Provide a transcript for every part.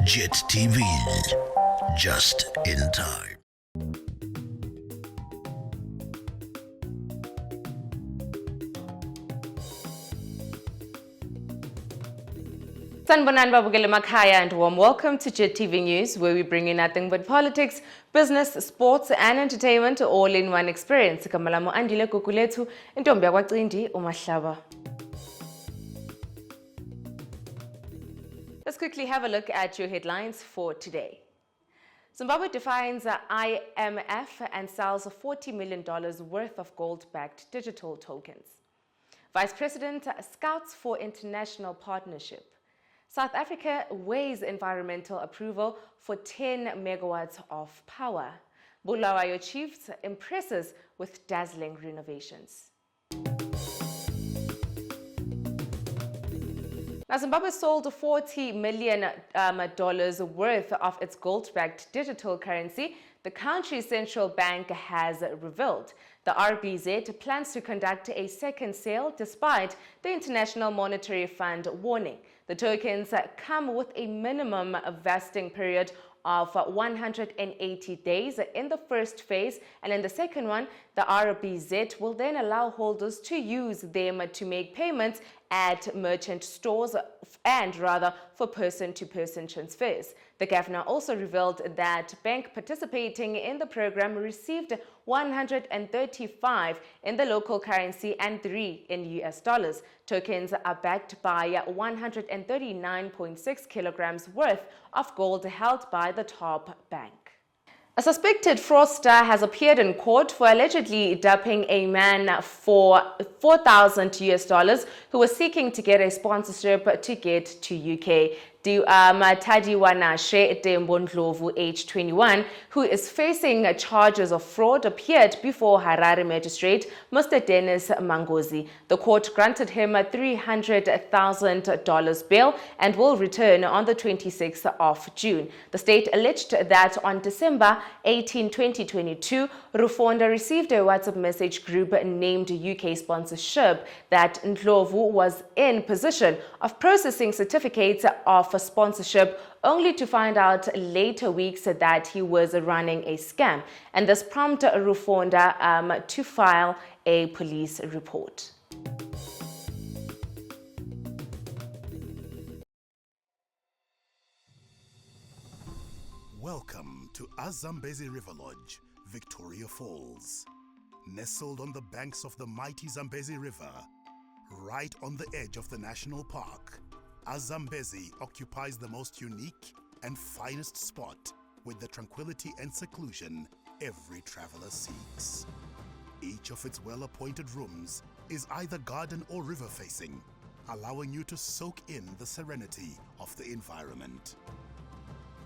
JIT-TV, just in time. Sanibonani babukele emakhaya and warm welcome to JIT-TV News, where we bring you nothing but politics, business, sports and entertainment all in one experience. Kamalamo andile kukulethu intombi yakwacindi umahlaba. Let's quickly have a look at your headlines for today. Zimbabwe defines IMF and sells $40 million worth of gold-backed digital tokens. Vice President scouts for international partnership. South Africa weighs environmental approval for 10 megawatts of power. Bulawayo Chiefs impresses with dazzling renovations. Now, Zimbabwe sold $40 million worth of its gold-backed digital currency, the country's central bank has revealed. The RBZ plans to conduct a second sale despite the International Monetary Fund warning. The tokens come with a minimum vesting period of 180 days in the first phase, and in the second one, the RBZ will then allow holders to use them to make payments at merchant stores and for person-to-person transfers. The governor also revealed that banks participating in the program received 135 in the local currency and 3 in US dollars. Tokens are backed by 139.6 kilograms worth of gold held by the top bank. A suspected fraudster has appeared in court for allegedly duping a man for $4,000 US dollars who was seeking to get a sponsorship to get to UK. Tadiwanashe Tembondlovu, age 21, who is facing charges of fraud, appeared before Harare magistrate Mr. Dennis Mangozi. The court granted him a $300,000 bail and will return on the 26th of June. The state alleged that on December 18, 2022, Rufonda received a WhatsApp message group named UK Sponsorship that Ndlovu was in possession of processing certificates of sponsorship, only to find out later weeks that he was running a scam, and this prompted Rufonda to file a police report. Welcome to Zambezi River Lodge, Victoria Falls. Nestled on the banks of the mighty Zambezi River, right on the edge of the national park, Zambezi occupies the most unique and finest spot with the tranquility and seclusion every traveler seeks. Each of its well-appointed rooms is either garden or river facing, allowing you to soak in the serenity of the environment.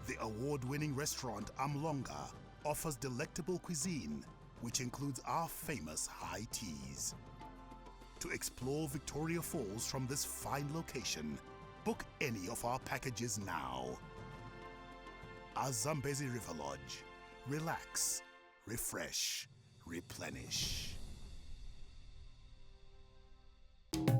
The award-winning restaurant Amlonga offers delectable cuisine, which includes our famous high teas. To explore Victoria Falls from this fine location, book any of our packages now. Zambezi River Lodge. Relax, refresh, replenish. And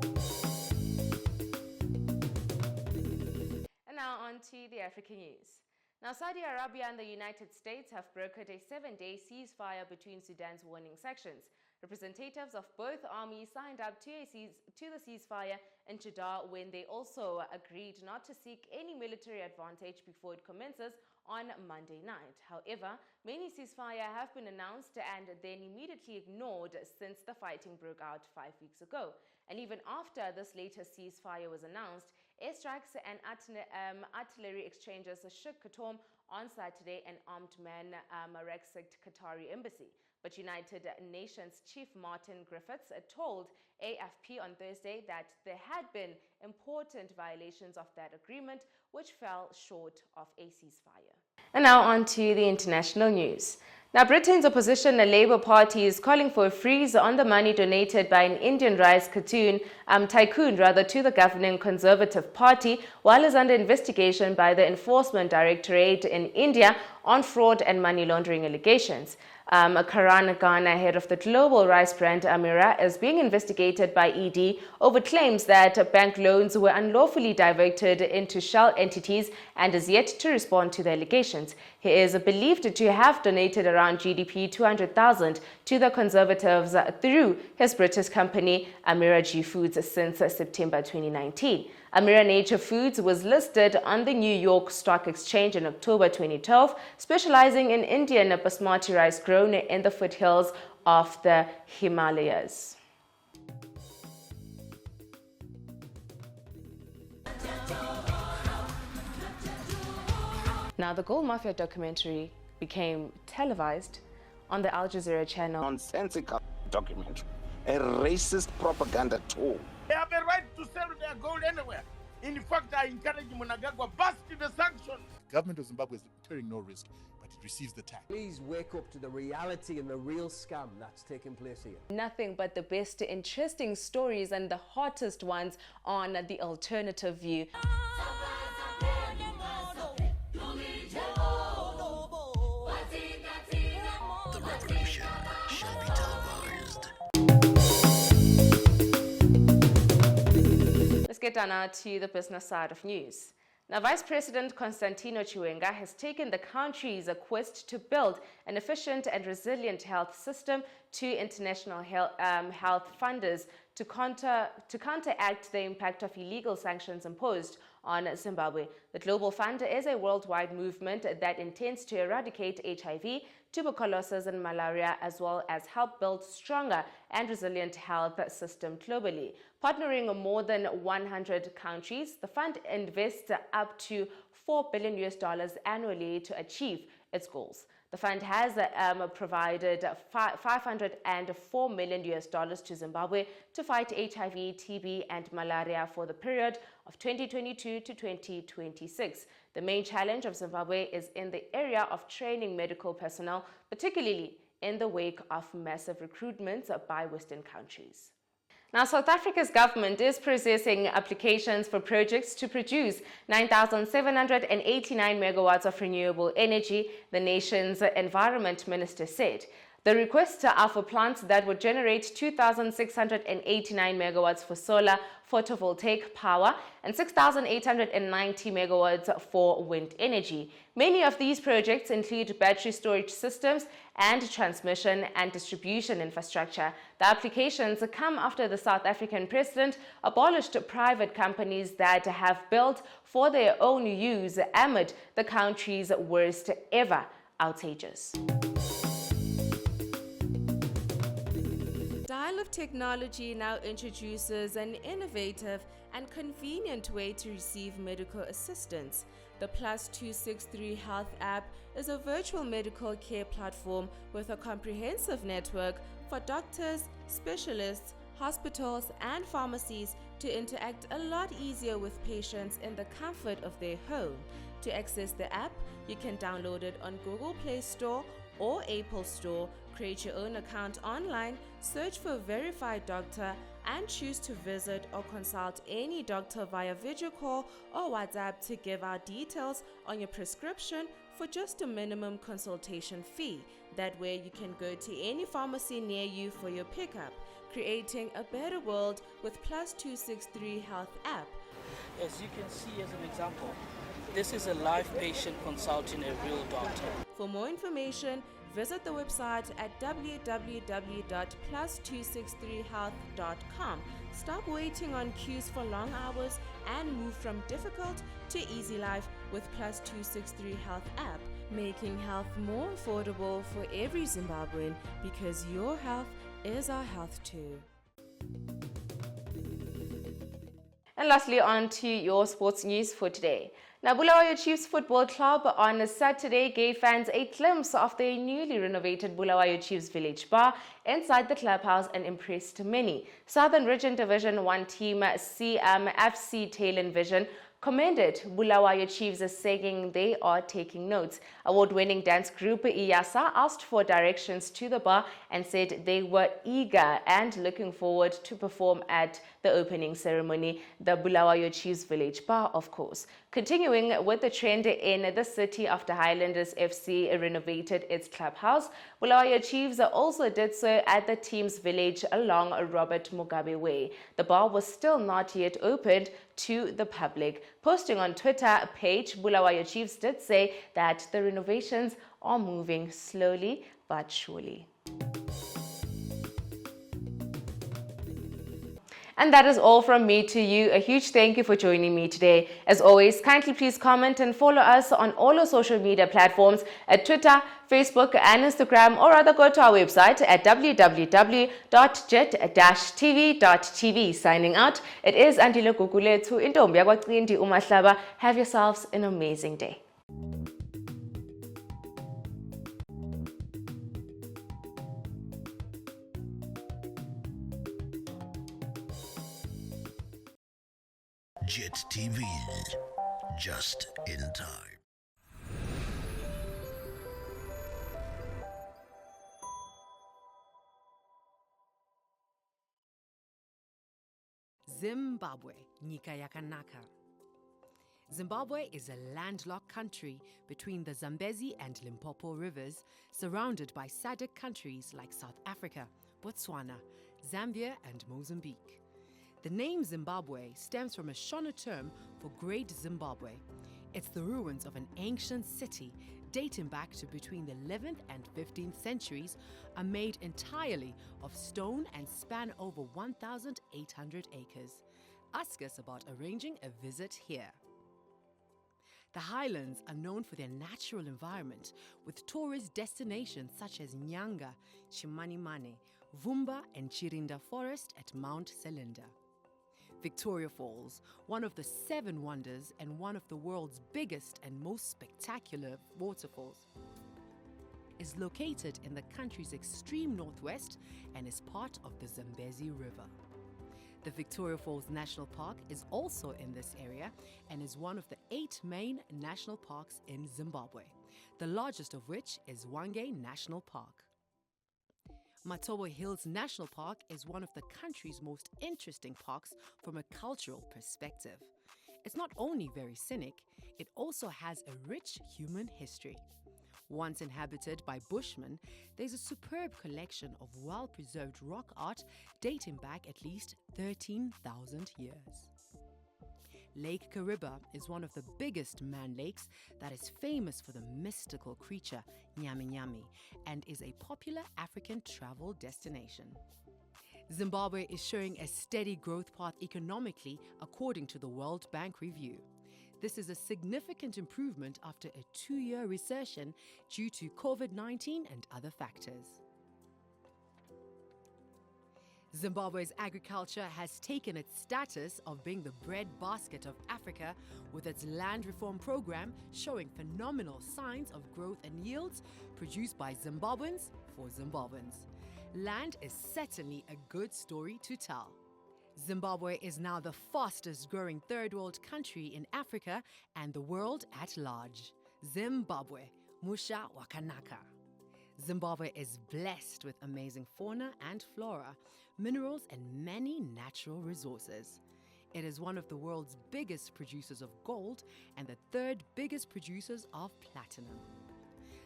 now on to the African news. Now, Saudi Arabia and the United States have brokered a 7-day ceasefire between Sudan's warring sections. Representatives of both armies signed up to the ceasefire in Jeddah when they also agreed not to seek any military advantage before it commences on Monday night. However, many ceasefires have been announced and then immediately ignored since the fighting broke out 5 weeks ago. And even after this latest ceasefire was announced, airstrikes and artillery exchanges shook Khartoum on Saturday and armed men wrecked Qatari embassy. But United Nations Chief Martin Griffiths told AFP on Thursday that there had been important violations of that agreement, which fell short of a ceasefire. And now on to the international news. Now, Britain's opposition, the Labour Party, is calling for a freeze on the money donated by an Indian rice tycoon to the governing Conservative Party, while is under investigation by the Enforcement Directorate in India on fraud and money laundering allegations. Karan Ghana, head of the global rice brand Amira, is being investigated investigated by ED over claims that bank loans were unlawfully diverted into shell entities and is yet to respond to the allegations. He is believed to have donated around GDP 200,000 to the Conservatives through his British company Amira G Foods since September 2019. Amira Nature Foods was listed on the New York Stock Exchange in October 2012, specializing in Indian basmati rice grown in the foothills of the Himalayas. Now, the Gold Mafia documentary became televised on the Al Jazeera channel. Nonsensical documentary, a racist propaganda tool. They have a right to sell their gold anywhere. In fact, I encourage Mnangagwa, bust the sanctions. The government of Zimbabwe is incurring no risk, but it receives the tax. Please wake up to the reality and the real scam that's taking place here. Nothing but the best interesting stories and the hottest ones on the alternative view. The revolution shall be televised. Let's get down now to the business side of news. Now, Vice President Constantino Chiwenga has taken the country's quest to build an efficient and resilient health system to international health funders to counteract the impact of illegal sanctions imposed on Zimbabwe. The Global Fund is a worldwide movement that intends to eradicate HIV, tuberculosis, and malaria, as well as help build stronger and resilient health system globally. Partnering more than 100 countries, the fund invests up to $4 billion annually to achieve its goals. The fund has provided $504 million to Zimbabwe to fight HIV, TB, and malaria for the period of 2022 to 2026. The main challenge of Zimbabwe is in the area of training medical personnel, particularly in the wake of massive recruitments by Western countries. Now, South Africa's government is processing applications for projects to produce 9,789 megawatts of renewable energy, the nation's environment minister said. The requests are for plants that would generate 2,689 megawatts for solar photovoltaic power and 6,890 megawatts for wind energy. Many of these projects include battery storage systems and transmission and distribution infrastructure. The applications come after the South African president abolished private companies that have built for their own use amid the country's worst ever outages. Dial of Technology now introduces an innovative and convenient way to receive medical assistance. The +263 Health app is a virtual medical care platform with a comprehensive network for doctors, specialists, hospitals, and pharmacies to interact a lot easier with patients in the comfort of their home. To access the app, you can download it on Google Play Store or Apple Store, create your own account online, search for a verified doctor, and choose to visit or consult any doctor via video call or WhatsApp to give out details on your prescription for just a minimum consultation fee. That way you can go to any pharmacy near you for your pickup, creating a better world with +263 Health app. As you can see as an example, this is a live patient consulting a real doctor. For more information, visit the website at www.plus263health.com. Stop waiting on queues for long hours and move from difficult to easy life with +263 Health app, making health more affordable for every Zimbabwean, because your health is our health too. And lastly, on to your sports news for today. Now, Bulawayo Chiefs Football Club on Saturday gave fans a glimpse of their newly renovated Bulawayo Chiefs Village Bar inside the clubhouse and impressed many. Southern Region Division 1 team FC Talon Vision commended Bulawayo Chiefs as saying they are taking notes. Award-winning dance group Iyasa asked for directions to the bar and said they were eager and looking forward to perform at the opening ceremony, the Bulawayo Chiefs Village Bar, of course. Continuing with the trend in the city after Highlanders FC renovated its clubhouse, Bulawayo Chiefs also did so at the team's village along Robert Mugabe Way. The bar was still not yet opened to the public. Posting on Twitter page, Bulawayo Chiefs did say that the renovations are moving slowly but surely. And that is all from me to you. A huge thank you for joining me today. As always, kindly please comment and follow us on all our social media platforms at Twitter, Facebook and Instagram, or rather go to our website at www.JIT-TVzw. Signing out, it is Andile Gugulethu, Intombi yakwaCindi uMahlaba. Have yourselves an amazing day. JIT-TV, just in time. Zimbabwe, Nyika Yakanaka. Zimbabwe is a landlocked country between the Zambezi and Limpopo rivers, surrounded by SADC countries like South Africa, Botswana, Zambia and Mozambique. The name Zimbabwe stems from a Shona term for Great Zimbabwe. It's the ruins of an ancient city dating back to between the 11th and 15th centuries, are made entirely of stone and span over 1,800 acres. Ask us about arranging a visit here. The highlands are known for their natural environment, with tourist destinations such as Nyanga, Chimanimane, Vumba and Chirinda Forest at Mount Selinda. Victoria Falls, one of the 7 wonders and one of the world's biggest and most spectacular waterfalls, is located in the country's extreme northwest and is part of the Zambezi River. The Victoria Falls National Park is also in this area and is one of the 8 main national parks in Zimbabwe, the largest of which is Hwange National Park. Matobo Hills National Park is one of the country's most interesting parks from a cultural perspective. It's not only very scenic, it also has a rich human history. Once inhabited by Bushmen, there's a superb collection of well-preserved rock art dating back at least 13,000 years. Lake Kariba is one of the biggest man lakes that is famous for the mystical creature Nyami Nyami and is a popular African travel destination. Zimbabwe is showing a steady growth path economically according to the World Bank review. This is a significant improvement after a 2-year recession due to COVID-19 and other factors. Zimbabwe's agriculture has taken its status of being the breadbasket of Africa, with its land reform program showing phenomenal signs of growth and yields produced by Zimbabweans for Zimbabweans. Land is certainly a good story to tell. Zimbabwe is now the fastest growing third world country in Africa and the world at large. Zimbabwe, Musha Wakanaka. Zimbabwe is blessed with amazing fauna and flora, minerals and many natural resources. It is one of the world's biggest producers of gold and the 3rd biggest producers of platinum.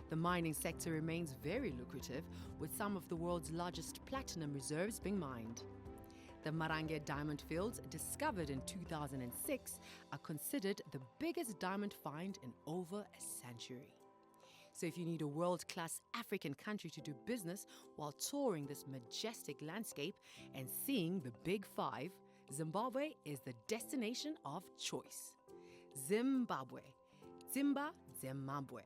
The mining sector remains very lucrative, with some of the world's largest platinum reserves being mined. The Marange diamond fields, discovered in 2006, are considered the biggest diamond find in over a century. So if you need a world-class African country to do business while touring this majestic landscape and seeing the Big 5, Zimbabwe is the destination of choice. Zimbabwe. Zimba Zimbabwe.